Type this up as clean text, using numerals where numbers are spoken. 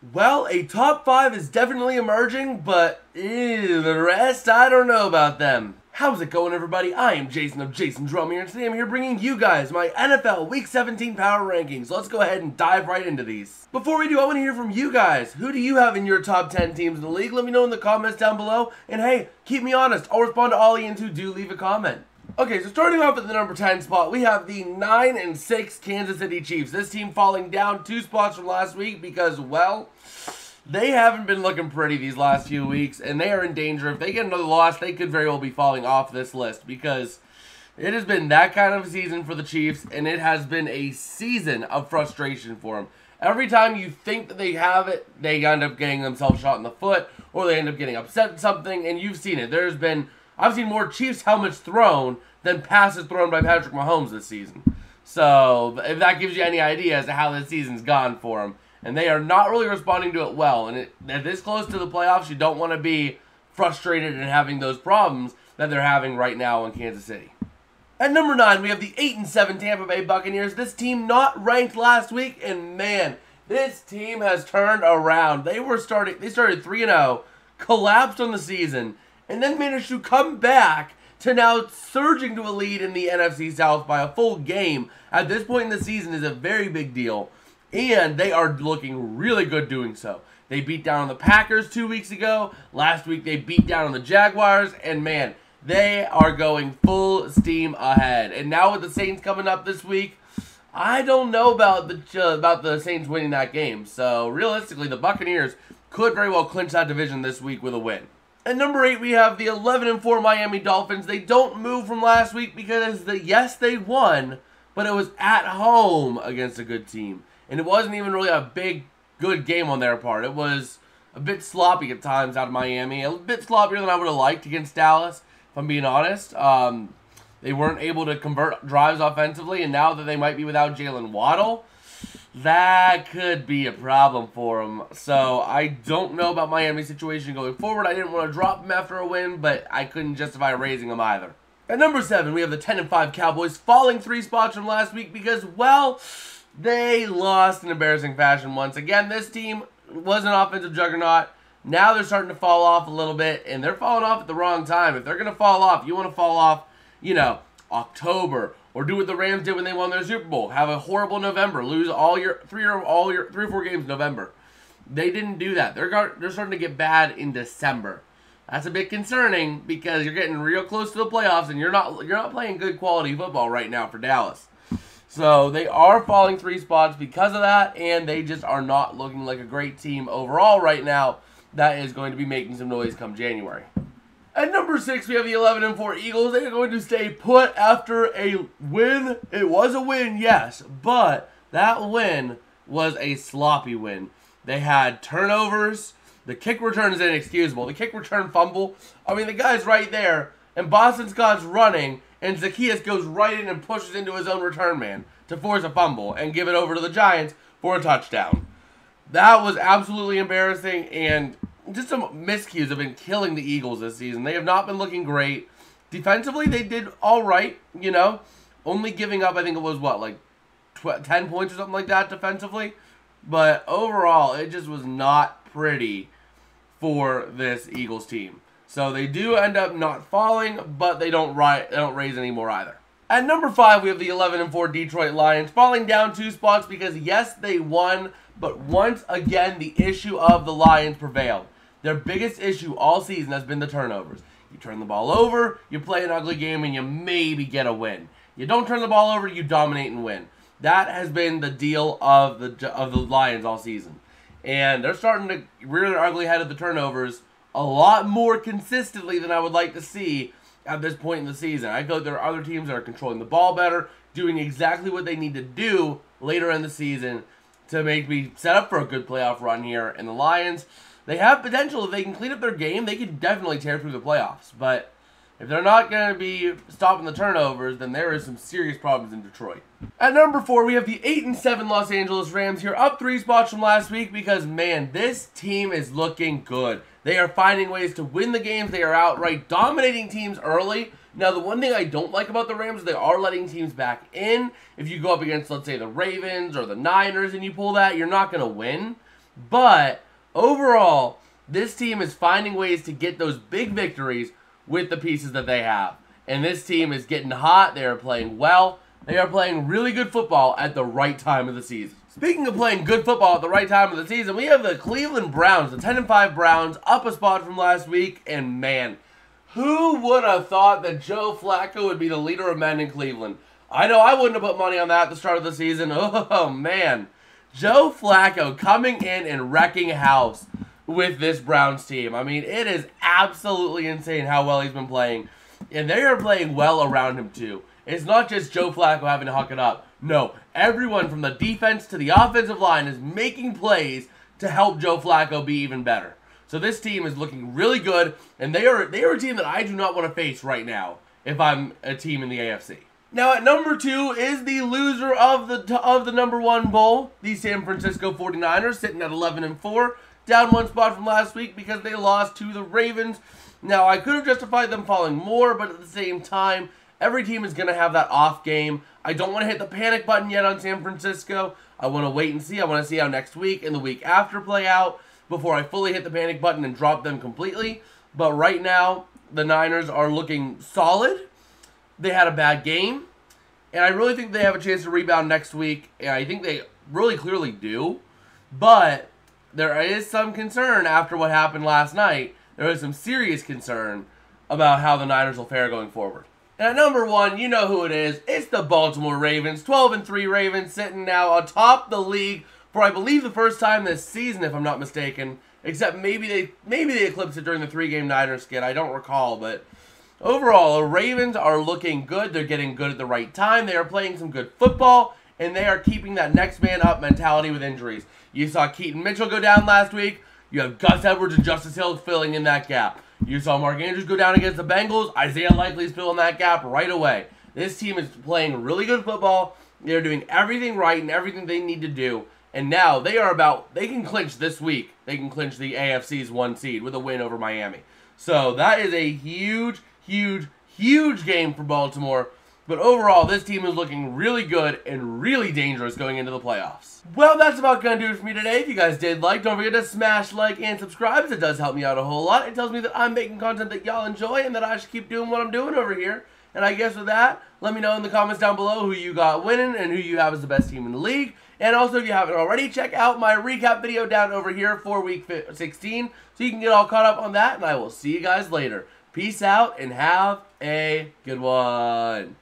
Well, a top 5 is definitely emerging, but the rest, I don't know about them. How's it going, everybody? I am Jason of Jason Drum here, and today I'm here bringing you guys my NFL Week 17 Power Rankings. Let's go ahead and dive right into these. Before we do, I want to hear from you guys. Who do you have in your top 10 teams in the league? Let me know in the comments down below. And hey, keep me honest. I'll respond to all Ians who do leave a comment. Okay, so starting off at the number 10 spot, we have the 9-6 Kansas City Chiefs. This team falling down 2 spots from last week because, well, they haven't been looking pretty these last few weeks, and they are in danger. If they get another loss, they could very well be falling off this list because it has been that kind of a season for the Chiefs, and it has been a season of frustration for them. Every time you think that they have it, they end up getting themselves shot in the foot, or they end up getting upset at something, and you've seen it. I've seen more Chiefs helmets thrown than passes thrown by Patrick Mahomes this season. So, if that gives you any idea as to how this season's gone for them. And they are not really responding to it well. And at this close to the playoffs, you don't want to be frustrated and having those problems that they're having right now in Kansas City. At number 9, we have the 8-7 Tampa Bay Buccaneers. This team not ranked last week, and man, this team has turned around. They started 3-0, collapsed on the season, and then managed to come back to now surging to a lead in the NFC South by a full game. At this point in the season is a very big deal. And they are looking really good doing so. They beat down on the Packers 2 weeks ago. Last week they beat down on the Jaguars. And man, they are going full steam ahead. And now with the Saints coming up this week, I don't know about the Saints winning that game. So realistically, the Buccaneers could very well clinch that division this week with a win. At number 8, we have the 11-4 Miami Dolphins. They don't move from last week because yes, they won, but it was at home against a good team. And it wasn't even really a good game on their part. It was a bit sloppy at times out of Miami. A bit sloppier than I would have liked against Dallas, if I'm being honest. They weren't able to convert drives offensively, and now that they might be without Jalen Waddle, that could be a problem for them. So I don't know about Miami's situation going forward. I didn't want to drop them after a win, but I couldn't justify raising them either. At number 7, we have the 10-5 Cowboys falling 3 spots from last week because, well, they lost in embarrassing fashion once again. This team was an offensive juggernaut. Now they're starting to fall off a little bit, and they're falling off at the wrong time. If they're going to fall off, you want to fall off, October, or do what the Rams did when they won their Super Bowl. Have a horrible November, lose three or four games in November. They didn't do that. They're starting to get bad in December. That's a bit concerning because you're getting real close to the playoffs, and you're not playing good quality football right now for Dallas. So they are falling 3 spots because of that, and they just are not looking like a great team overall right now that is going to be making some noise come January. At number 6, we have the 11-4 Eagles. They are going to stay put after a win. It was a win, yes, but that win was a sloppy win. They had turnovers. The kick return is inexcusable. The kick return fumble, I mean, the guy's right there, and Boston Scott's running, and Zacchaeus goes right in and pushes into his own return man to force a fumble and give it over to the Giants for a touchdown. That was absolutely embarrassing, and just some miscues have been killing the Eagles this season. They have not been looking great. Defensively, they did all right, only giving up, I think it was, 10 points or something like that defensively. But overall, it just was not pretty for this Eagles team. So they do end up not falling, but they don't raise any more either. At number 5, we have the 11-4 Detroit Lions falling down 2 spots because, yes, they won, but once again, the issue of the Lions prevailed. Their biggest issue all season has been the turnovers. You turn the ball over, you play an ugly game, and you maybe get a win. You don't turn the ball over, you dominate and win. That has been the deal of the Lions all season. And they're starting to rear their ugly head at the turnovers a lot more consistently than I would like to see at this point in the season. I feel like there are other teams that are controlling the ball better, doing exactly what they need to do later in the season to make me set up for a good playoff run here. And the Lions, they have potential. If they can clean up their game, they could definitely tear through the playoffs. But if they're not going to be stopping the turnovers, then there is some serious problems in Detroit. At number 4, we have the 8-7 Los Angeles Rams here, up 3 spots from last week because, man, this team is looking good. They are finding ways to win the games. They are outright dominating teams early. Now, the one thing I don't like about the Rams is they are letting teams back in. If you go up against, let's say, the Ravens or the Niners and you pull that, you're not going to win. But overall, this team is finding ways to get those big victories with the pieces that they have. And this team is getting hot. They are playing well. They are playing really good football at the right time of the season. Speaking of playing good football at the right time of the season, we have the Cleveland Browns, the 10-5 Browns, up a spot from last week. And man, who would have thought that Joe Flacco would be the leader of men in Cleveland? I know I wouldn't have put money on that at the start of the season. Oh, man. Joe Flacco coming in and wrecking house with this Browns team. I mean, it is absolutely insane how well he's been playing. And they are playing well around him, too. It's not just Joe Flacco having to huck it up. No, everyone from the defense to the offensive line is making plays to help Joe Flacco be even better. So this team is looking really good, and they are a team that I do not want to face right now if I'm a team in the AFC. Now at number 2 is the loser of the number 1 bowl, the San Francisco 49ers, sitting at 11-4, down 1 spot from last week because they lost to the Ravens. Now I could have justified them falling more, but at the same time, every team is going to have that off game. I don't want to hit the panic button yet on San Francisco. I want to wait and see. I want to see how next week and the week after play out before I fully hit the panic button and drop them completely. But right now, the Niners are looking solid. They had a bad game, and I really think they have a chance to rebound next week. And I think they really clearly do. But there is some concern after what happened last night. There is some serious concern about how the Niners will fare going forward. And at number 1, you know who it is. It's the Baltimore Ravens. 12-3 Ravens, sitting now atop the league for, I believe, the first time this season, if I'm not mistaken. Except maybe they eclipsed it during the 3-game Niners skid. I don't recall, but overall, the Ravens are looking good. They're getting good at the right time. They are playing some good football, and they are keeping that next man up mentality with injuries. You saw Keaton Mitchell go down last week. You have Gus Edwards and Justice Hill filling in that gap. You saw Mark Andrews go down against the Bengals. Isaiah Likely's filling that gap right away. This team is playing really good football. They're doing everything right and everything they need to do. And now they can clinch this week. They can clinch the AFC's 1 seed with a win over Miami. So that is a huge, huge, huge game for Baltimore. But overall, this team is looking really good and really dangerous going into the playoffs. Well, that's about going to do it for me today. If you guys did like, don't forget to smash like and subscribe, as it does help me out a whole lot. It tells me that I'm making content that y'all enjoy and that I should keep doing what I'm doing over here. And I guess with that, let me know in the comments down below who you got winning and who you have as the best team in the league. And also, if you haven't already, check out my recap video down over here for Week 16 so you can get all caught up on that. And I will see you guys later. Peace out and have a good one.